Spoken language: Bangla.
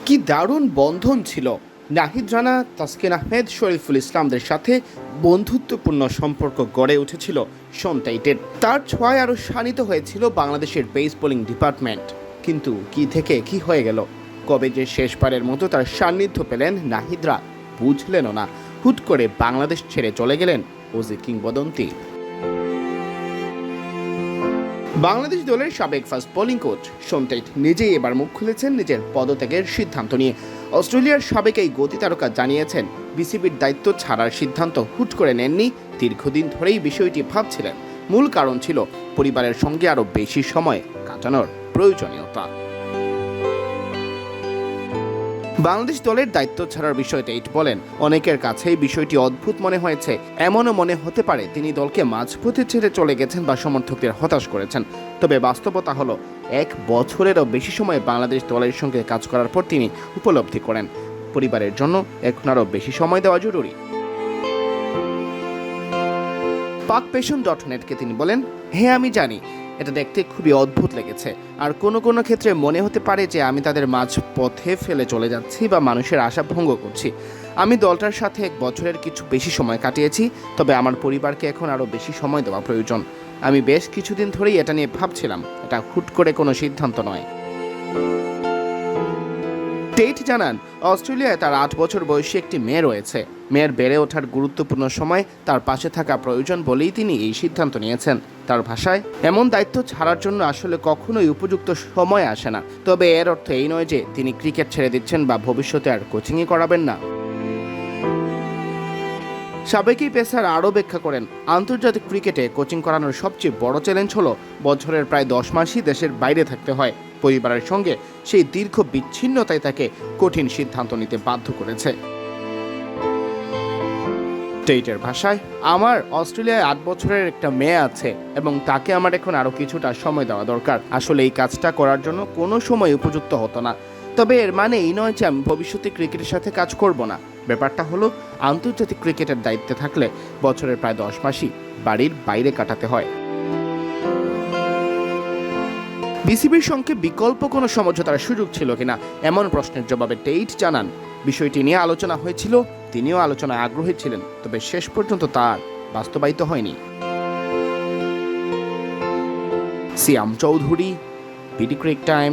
কি দারুণ বন্ধন ছিল! নাহিদ রানা, তাসকিন আহমেদ, শরীফুল ইসলামদের সাথে বন্ধুত্বপূর্ণ সম্পর্ক গড়ে উঠেছিল শন টেইটের। তার ছোঁয়ায় আরও শানিত হয়েছিল বাংলাদেশের পেস বোলিং ডিপার্টমেন্ট। কিন্তু কি থেকে কি হয়ে গেল? কবে যে শেষবারের মতো তার সান্নিধ্য পেলেন নাহিদরা, বুঝলেনও না। হুট করে বাংলাদেশ ছেড়ে চলে গেলেন অজি কিংবদন্তি। বাংলাদেশ দলের সাবেক fast bowling coach Shaun Tait নিজেই এবার মুখ খুলেছেন নিজের পদত্যাগের সিদ্ধান্ত নিয়ে। অস্ট্রেলিয়ার সাবেক এই গতি তারকা জানিয়েছেন, বিসিবির দায়িত্ব ছাড়ার সিদ্ধান্ত হুট করে নেননি, দীর্ঘদিন ধরেই বিষয়টি ভাবছিলেন। মূল কারণ ছিল পরিবারের সঙ্গে আরও বেশি সময় কাটানোর প্রয়োজনীয়তা। বাংলাদেশ দলের দায়িত্ব ছাড়ার বিষয়ে টেইট বলেন, অনেকের কাছেই বিষয়টি অদ্ভুত মনে হয়েছে। এমনও মনে হতে পারে তিনি দলকে মাঝপথে ছেড়ে চলে গেছেন বা সমর্থকদের হতাশ করেছেন। তবে বাস্তবতা হলো, 1 বছরেরও বেশি সময় বাংলাদেশ দলের সঙ্গে কাজ করার পর তিনি উপলব্ধি করেন পরিবারের জন্য এখন আরও বেশি সময় দেওয়া জরুরি। pakpation.netকে তিনি বলেন, হ্যাঁ আমি জানি এটা দেখতে খুবই অদ্ভুত লেগেছে, আর কোনো কোনো ক্ষেত্রে মনে হতে পারে যে আমি তাদের মাঝ পথে ফেলে চলে যাচ্ছি বা মানুষের আশা ভঙ্গ করছি। আমি দলটার সাথে 1 বছরের কিছু বেশি সময় কাটিয়েছি, তবে আমার পরিবারকে এখন আরও বেশি সময় দেওয়া প্রয়োজন। আমি বেশ কিছুদিন ধরেই এটা নিয়ে ভাবছিলাম, এটা হুট করে কোনো সিদ্ধান্ত নয়। টেইট জানান, অস্ট্রেলিয়ায় তার 8 বছর বয়সী একটি মেয়ে রয়েছে। মেয়ের বেড়ে ওঠার গুরুত্বপূর্ণ সময় তার পাশে থাকা প্রয়োজন বলেই তিনি এই সিদ্ধান্ত নিয়েছেন। তার ভাষায়, এমন দায়িত্ব ছাড়ার জন্য আসলে কখনোই উপযুক্ত সময় আসে না। তবে এর অর্থ এই নয় যে তিনি ক্রিকেট ছেড়ে দিচ্ছেন বা ভবিষ্যতে আর কোচিংই করাবেন না। সাবেক এই পেসার আরও ব্যাখ্যা করেন, আন্তর্জাতিক ক্রিকেটে কোচিং করানোর সবচেয়ে বড় চ্যালেঞ্জ হলো বছরের প্রায় 10 মাসই দেশের বাইরে থাকতে হয়। পরিবারের সঙ্গে সেই দীর্ঘ বিচ্ছিন্নতাই তাকে কঠিন সিদ্ধান্ত নিতে বাধ্য করেছে। টেইটের ভাষায়, আমার অস্ট্রেলিয়ায় 8 বছরের একটা মেয়ে আছে এবং তাকে আমার এখন আরও কিছুটা সময় দেওয়া দরকার। আসলে এই কাজটা করার জন্য কোনো সময় উপযুক্ত হতো না। তবে এর মানে এই নয় যে আমি ভবিষ্যতে ক্রিকেটের সাথে কাজ করব না। ব্যাপারটা হলো, আন্তর্জাতিক ক্রিকেটের দায়িত্বে থাকলে বছরের প্রায় 10 মাসই বাড়ির বাইরে কাটাতে হয়। বিসিবির সঙ্গে বিকল্প কোনো সমঝোতার সুযোগ ছিল কিনা এমন প্রশ্নের জবাবে টেইট জানান, বিষয়টি নিয়ে আলোচনা হয়েছিল, তিনিও আলোচনায় আগ্রহী ছিলেন, তবে শেষ পর্যন্ত তার বাস্তবায়িত হয়নি। সিয়াম চৌধুরী, বিডি ক্রিক টাইম।